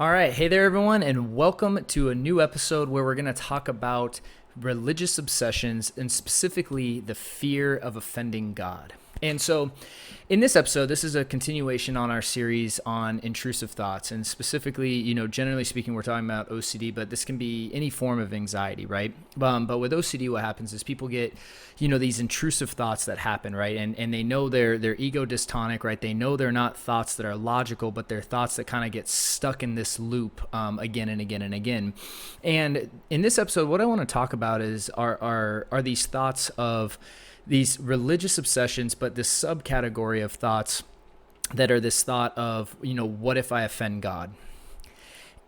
All right. Hey there, everyone, and welcome to a new episode where we're going to talk about religious obsessions and specifically the fear of offending God. And so, in this episode, this is a continuation on our series on intrusive thoughts. And specifically, generally speaking, we're talking about OCD, but this can be any form of anxiety, right? But with OCD, what happens is people get, these intrusive thoughts that happen, right? And they know they're ego dystonic, right? They know they're not thoughts that are logical, but they're thoughts that kind of get stuck in this loop again and again and again. And in this episode, what I want to talk about is are these thoughts of these religious obsessions, but this subcategory of thoughts that are this thought of, what if I offend God?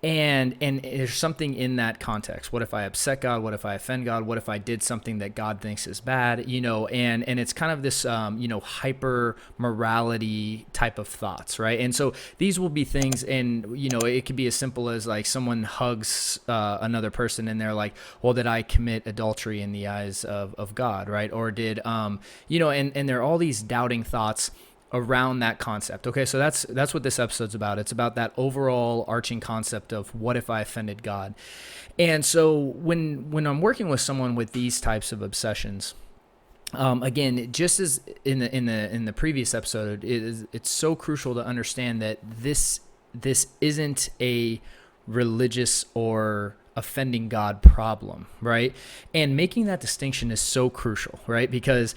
And there's something in that context. What if I upset God? What if I offend God? What if I did something that God thinks is bad? And it's kind of this, hyper morality type of thoughts, right? And so these will be things, and, it could be as simple as like someone hugs another person and they're like, well, did I commit adultery in the eyes of God, right? Or did, and there are all these doubting thoughts around that concept. Okay, so that's what this episode's about. It's about that overall arching concept of what if I offended God. And so when I'm working with someone with these types of obsessions, again, just as in the previous episode, it's so crucial to understand that this isn't a religious or offending God problem, right? And making that distinction is so crucial, right? Because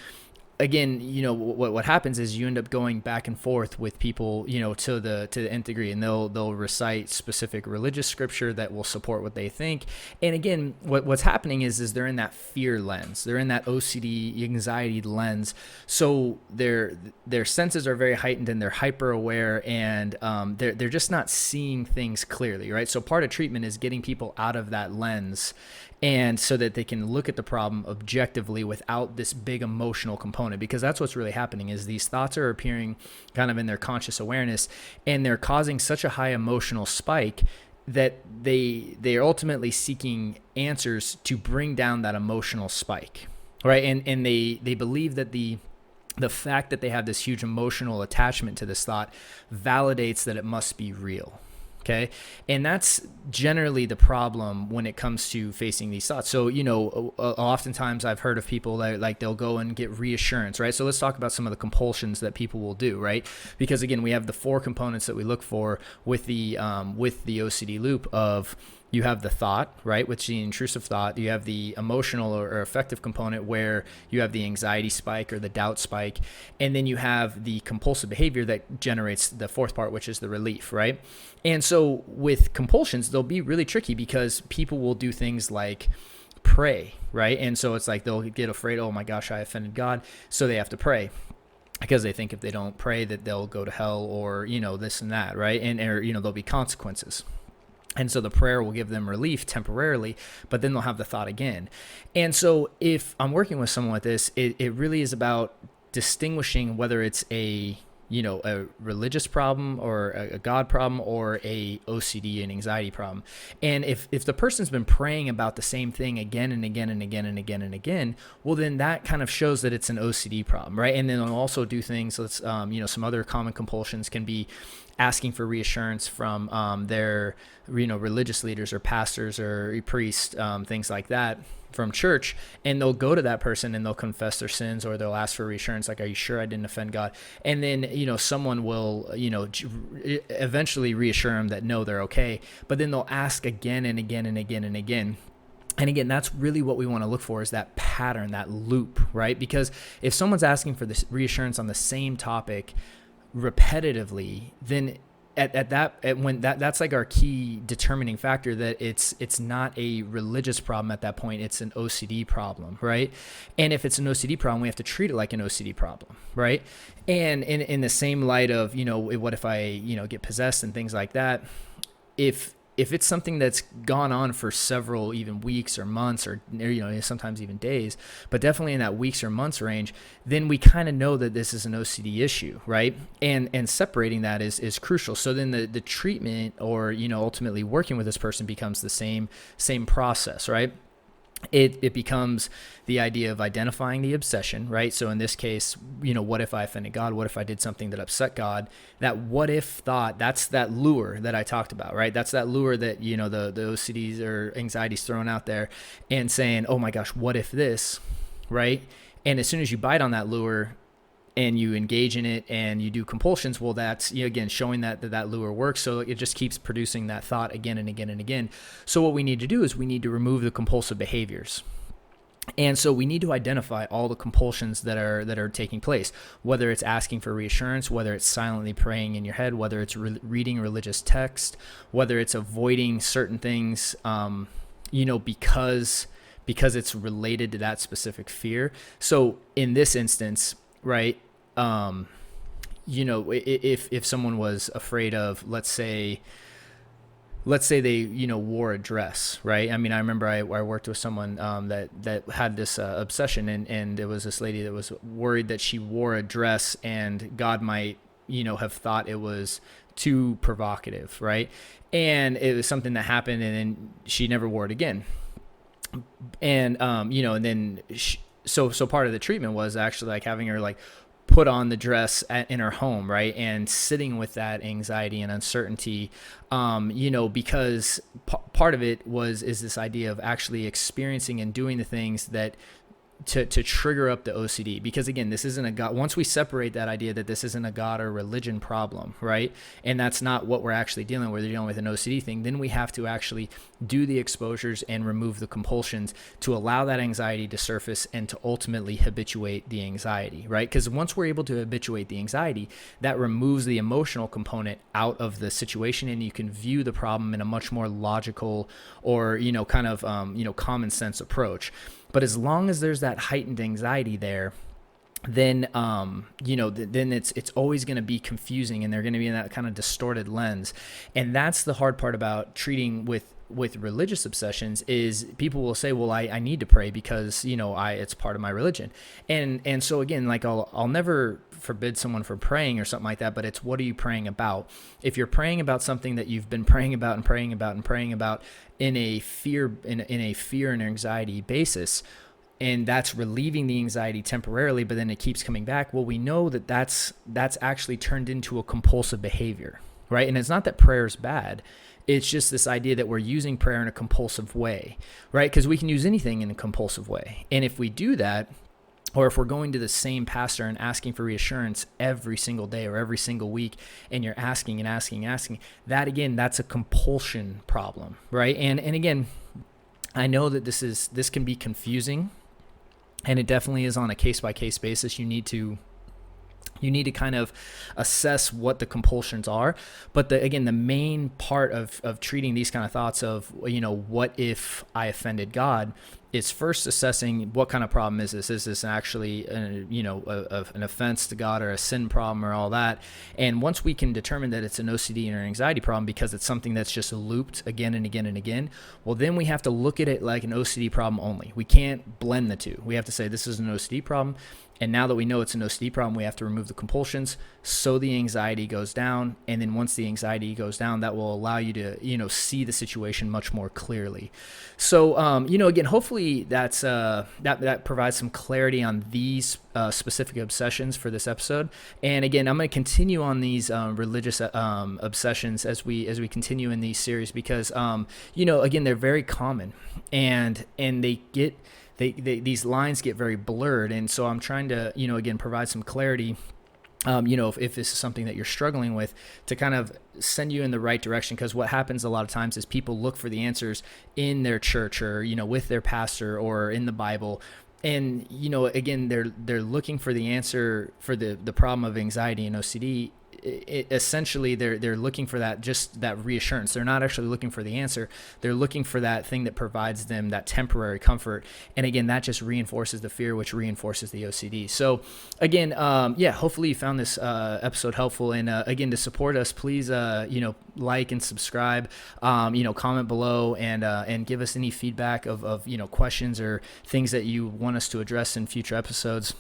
again, what happens is you end up going back and forth with people, to the nth degree, and they'll recite specific religious scripture that will support what they think. And again, what's happening is they're in that fear lens, they're in that OCD anxiety lens. So their senses are very heightened and they're hyper aware, and they're just not seeing things clearly, right? So part of treatment is getting people out of that lens, and so that they can look at the problem objectively without this big emotional component, because that's what's really happening is these thoughts are appearing kind of in their conscious awareness, and they're causing such a high emotional spike that they're ultimately seeking answers to bring down that emotional spike, right? And they believe that the fact that they have this huge emotional attachment to this thought validates that it must be real. Okay. And that's generally the problem when it comes to facing these thoughts. So, oftentimes I've heard of people that like they'll go and get reassurance, right? So let's talk about some of the compulsions that people will do, right? Because again, we have the four components that we look for with the OCD loop of, you have the thought, right, which is the intrusive thought. You have the emotional or affective component where you have the anxiety spike or the doubt spike. And then you have the compulsive behavior that generates the fourth part, which is the relief, right? And so with compulsions, they'll be really tricky because people will do things like pray, right? And so it's like they'll get afraid, oh my gosh, I offended God. So they have to pray, because they think if they don't pray that they'll go to hell or, this and that, right? And there'll be consequences. And so the prayer will give them relief temporarily, but then they'll have the thought again. And so if I'm working with someone with this, it really is about distinguishing whether it's a religious problem or a God problem or a OCD and anxiety problem. And if the person's been praying about the same thing again and again and again and again and again, well, then that kind of shows that it's an OCD problem, right? And then they'll also do things, some other common compulsions can be asking for reassurance from their religious leaders or pastors or priests, things like that from church, and they'll go to that person and they'll confess their sins, or they'll ask for reassurance like, are you sure I didn't offend God? And then someone will eventually reassure them that no, they're okay, but then they'll ask again and again and again and again. And again, that's really what we want to look for, is that pattern, that loop, right? Because if someone's asking for this reassurance on the same topic repetitively, then that's like our key determining factor that it's not a religious problem at that point, it's an OCD problem, right? And if it's an OCD problem, we have to treat it like an OCD problem, right? And in the same light of, what if I, get possessed and things like that, if it's something that's gone on for several even weeks or months or sometimes even days, but definitely in that weeks or months range, then we kind of know that this is an OCD issue, right? And separating that is crucial. So then the treatment or ultimately working with this person becomes the same process, right? it becomes the idea of identifying the obsession, right? So in this case, what if I offended God? What if I did something that upset God? That what if thought, that's that lure that I talked about, right? That's that lure that, the OCDs or anxiety's throwing out there and saying, oh my gosh, what if this, right? And as soon as you bite on that lure and you engage in it and you do compulsions, well, that's, again, showing that lure works. So it just keeps producing that thought again and again and again. So what we need to do is we need to remove the compulsive behaviors. And so we need to identify all the compulsions that are taking place, whether it's asking for reassurance, whether it's silently praying in your head, whether it's reading religious text, whether it's avoiding certain things, because it's related to that specific fear. So in this instance, right, if someone was afraid of, let's say they, wore a dress, right? I mean, I remember I worked with someone that had this obsession, and there was this lady that was worried that she wore a dress and God might, have thought it was too provocative, right? And it was something that happened, and then she never wore it again. And, and then so part of the treatment was actually like having her like put on the dress in her home, right? And sitting with that anxiety and uncertainty, because part of it is this idea of actually experiencing and doing the things that to trigger up the OCD. Because again, this isn't a God. Once we separate that idea that this isn't a God or religion problem, right? And that's not what we're actually dealing with. We're dealing with an OCD thing. Then we have to actually do the exposures and remove the compulsions to allow that anxiety to surface and to ultimately habituate the anxiety, right? Because once we're able to habituate the anxiety, that removes the emotional component out of the situation, and you can view the problem in a much more logical or, common sense approach. But as long as there's that heightened anxiety there, then then it's always going to be confusing, and they're going to be in that kind of distorted lens. And that's the hard part about treating with religious obsessions is people will say, well, I need to pray because, it's part of my religion. And so again, like I'll never forbid someone from praying or something like that, but it's what are you praying about? If you're praying about something that you've been praying about and praying about and praying about in a fear and anxiety basis, and that's relieving the anxiety temporarily, but then it keeps coming back, well, we know that that's actually turned into a compulsive behavior, right? And it's not that prayer is bad. It's just this idea that we're using prayer in a compulsive way, right? Because we can use anything in a compulsive way. And if we do that, or if we're going to the same pastor and asking for reassurance every single day or every single week, and you're asking and asking and asking, that again, that's a compulsion problem, right? And again, I know that this can be confusing, and it definitely is on a case-by-case basis. You need to kind of assess what the compulsions are. But the main part of treating these kind of thoughts of, what if I offended God, is first assessing what kind of problem is this? Is this actually, an offense to God or a sin problem or all that? And once we can determine that it's an OCD or an anxiety problem because it's something that's just looped again and again and again, well, then we have to look at it like an OCD problem only. We can't blend the two. We have to say this is an OCD problem. And now that we know it's an OCD problem, we have to remove the compulsions so the anxiety goes down. And then once the anxiety goes down, that will allow you to, see the situation much more clearly. So, again, hopefully that provides some clarity on these specific obsessions for this episode. And again, I'm going to continue on these religious obsessions as we continue in these series because, again, they're very common and they get... these lines get very blurred. And so I'm trying to, again, provide some clarity, if this is something that you're struggling with, to kind of send you in the right direction. Because what happens a lot of times is people look for the answers in their church or, with their pastor or in the Bible. And, again, they're looking for the answer for the problem of anxiety and OCD. Essentially they're looking for that reassurance. They're not actually looking for the answer. They're looking for that thing that provides them that temporary comfort. And again, that just reinforces the fear, which reinforces the OCD. So again, hopefully you found this episode helpful. And again, to support us, please, like and subscribe, comment below and give us any feedback of questions or things that you want us to address in future episodes.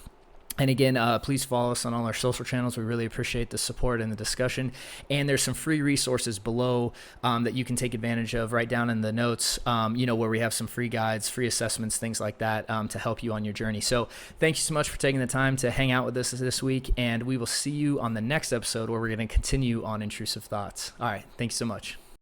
And again, please follow us on all our social channels. We really appreciate the support and the discussion. And there's some free resources below that you can take advantage of right down in the notes, where we have some free guides, free assessments, things like that to help you on your journey. So thank you so much for taking the time to hang out with us this week. And we will see you on the next episode where we're going to continue on intrusive thoughts. All right. Thanks so much.